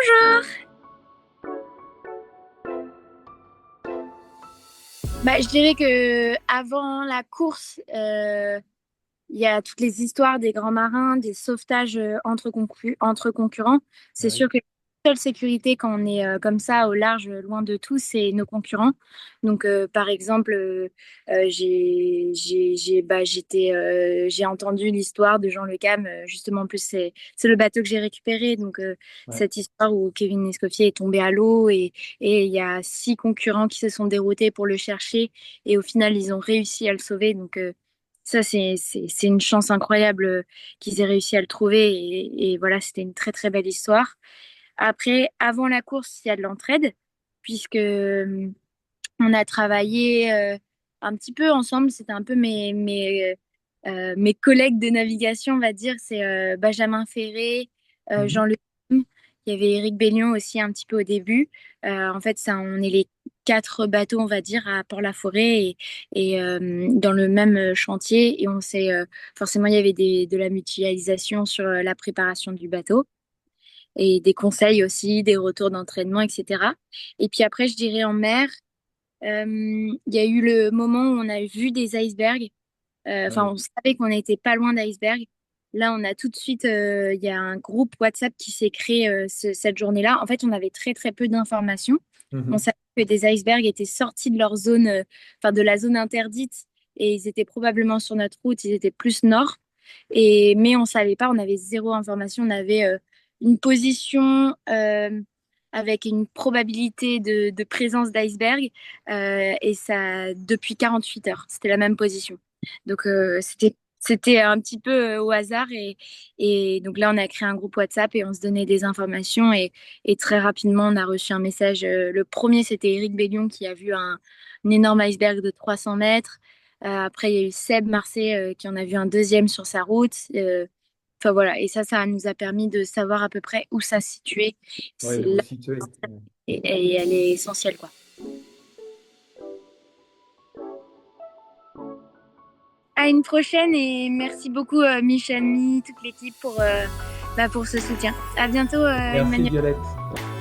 Bonjour. Je dirais que avant la course, il y a toutes les histoires des grands marins, des sauvetages entre concurrents. C'est Oui, sûr que la seule sécurité quand on est comme ça au large, loin de tout, c'est nos concurrents. Donc, par exemple, j'ai entendu l'histoire de Jean Le Cam. Justement, en plus, c'est le bateau que j'ai récupéré. Donc, ouais, cette histoire où Kevin Escoffier est tombé à l'eau et il y a 6 concurrents qui se sont déroutés pour le chercher. Et au final, ils ont réussi à le sauver. Donc, ça, c'est une chance incroyable qu'ils aient réussi à le trouver. Et voilà, c'était une très, très belle histoire. Après, avant la course, il y a de l'entraide, puisque on a travaillé un petit peu ensemble. C'était un peu mes collègues de navigation, on va dire. C'est Benjamin Ferré, mhm, Jean Le Cam. Il y avait Éric Bellion aussi un petit peu au début. En fait, ça, on est les 4 bateaux, on va dire, à Port-la-Forêt et dans le même chantier. Et on s'est forcément, il y avait de la mutualisation sur la préparation du bateau et des conseils aussi, des retours d'entraînement, etc. Et puis après, je dirais en mer. Il y a eu le moment où on a vu des icebergs. Enfin, oui, on savait qu'on n'était pas loin d'icebergs. Là, on a tout de suite, il y a un groupe WhatsApp qui s'est créé cette journée-là. En fait, on avait très très peu d'informations. On mhm, savait que des icebergs étaient sortis de leur zone, enfin de la zone interdite, et ils étaient probablement sur notre route. Ils étaient plus nord. Mais on savait pas. On avait zéro information. On avait une position avec une probabilité de présence d'iceberg et ça depuis 48 heures. C'était la même position. Donc c'était un petit peu au hasard et donc là on a créé un groupe WhatsApp et on se donnait des informations et très rapidement on a reçu un message. Le premier c'était Éric Bellion qui a vu un énorme iceberg de 300 mètres. Après il y a eu Seb Marseille qui en a vu un deuxième sur sa route. Enfin voilà, et ça nous a permis de savoir à peu près où ça se situait. ouais, C'est de vous là situer. Ouais. et elle est essentielle quoi. À une prochaine et merci beaucoup Michel, toute l'équipe pour ce soutien. À bientôt Merci Emmanuel. Violette.